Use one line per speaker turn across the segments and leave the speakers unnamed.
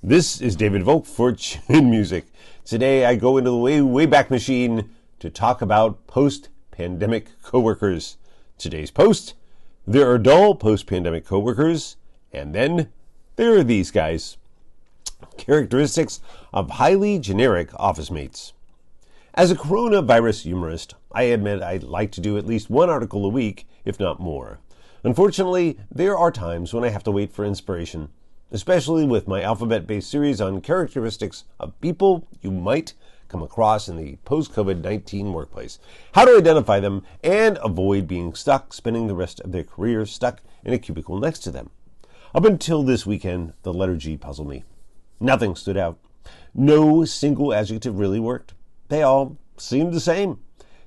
This is David Volk for Chin Music. Today I go into the way back machine to talk about post-pandemic coworkers. Today's post: there are dull post-pandemic coworkers, and then there are these guys. Characteristics of highly generic office mates. As a coronavirus humorist, I admit I'd like to do at least one article a week, if not more. Unfortunately, there are times when I have to wait for inspiration, especially with my alphabet-based series on characteristics of people you might come across in the post-COVID-19 workplace, how to identify them, and avoid being stuck spending the rest of their career stuck in a cubicle next to them. Up until this weekend, the letter G puzzled me. Nothing stood out. No single adjective really worked. They all seemed the same.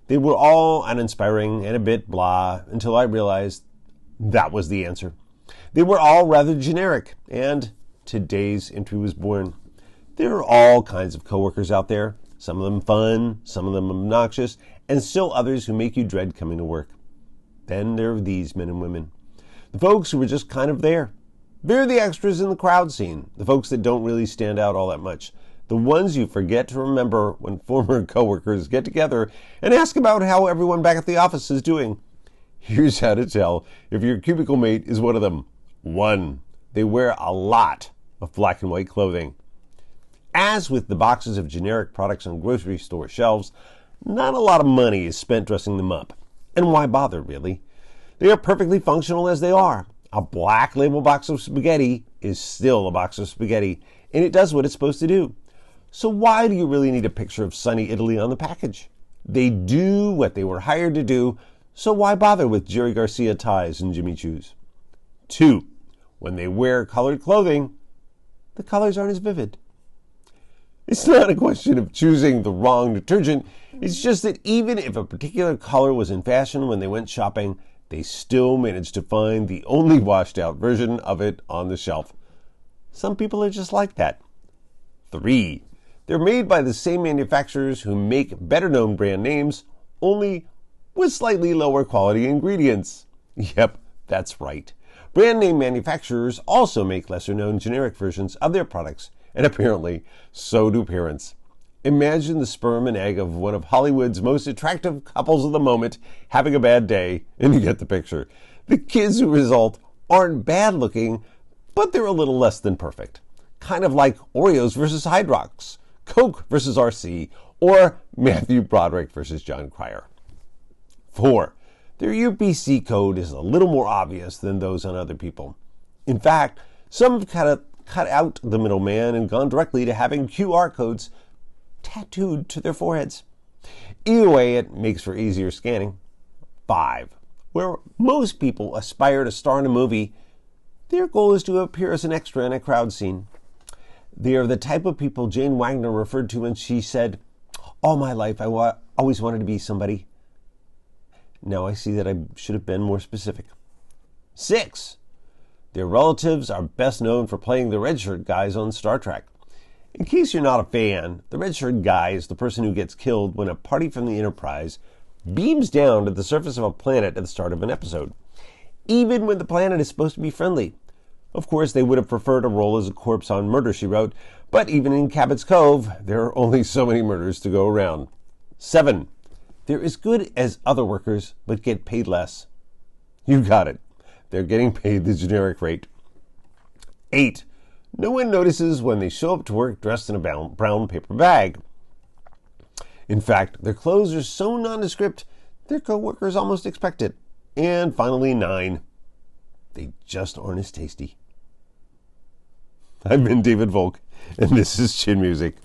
They were all uninspiring and a bit blah until I realized that was the answer. They were all rather generic, and today's entry was born. There are all kinds of coworkers out there, some of them fun, some of them obnoxious, and still others who make you dread coming to work. Then there are these men and women, the folks who were just kind of there. They're the extras in the crowd scene, the folks that don't really stand out all that much, the ones you forget to remember when former coworkers get together and ask about how everyone back at the office is doing. Here's how to tell if your cubicle mate is one of them. 1. They wear a lot of black and white clothing. As with the boxes of generic products on grocery store shelves, not a lot of money is spent dressing them up. And why bother, really? They are perfectly functional as they are. A black label box of spaghetti is still a box of spaghetti, and it does what it's supposed to do. So why do you really need a picture of sunny Italy on the package? They do what they were hired to do, so why bother with Jerry Garcia ties and Jimmy Choos? 2. When they wear colored clothing, the colors aren't as vivid. It's not a question of choosing the wrong detergent. It's just that even if a particular color was in fashion when they went shopping, they still managed to find the only washed out version of it on the shelf. Some people are just like that. 3. They're made by the same manufacturers who make better known brand names, only with slightly lower quality ingredients. Yep, that's right. Brand name manufacturers also make lesser known generic versions of their products, and apparently so do parents. Imagine the sperm and egg of one of Hollywood's most attractive couples of the moment having a bad day, and you get the picture. The kids who result aren't bad looking, but they're a little less than perfect. Kind of like Oreos versus Hydrox, Coke versus RC, or Matthew Broderick versus John Cryer. 4. Their UPC code is a little more obvious than those on other people. In fact, some have cut out the middleman and gone directly to having QR codes tattooed to their foreheads. Either way, it makes for easier scanning. 5. Where most people aspire to star in a movie, their goal is to appear as an extra in a crowd scene. They are the type of people Jane Wagner referred to when she said, "All my life I always wanted to be somebody." Now I see that I should have been more specific. 6. Their relatives are best known for playing the red shirt guys on Star Trek. In case you're not a fan, the red shirt guy is the person who gets killed when a party from the Enterprise beams down to the surface of a planet at the start of an episode, even when the planet is supposed to be friendly. Of course, they would have preferred a role as a corpse on Murder, She Wrote, but even in Cabot's Cove, there are only so many murders to go around. 7. They're as good as other workers, but get paid less. You got it. They're getting paid the generic rate. 8. No one notices when they show up to work dressed in a brown paper bag. In fact, their clothes are so nondescript, their coworkers almost expect it. And finally, 9. They just aren't as tasty. I've been David Volk, and this is Chin Music.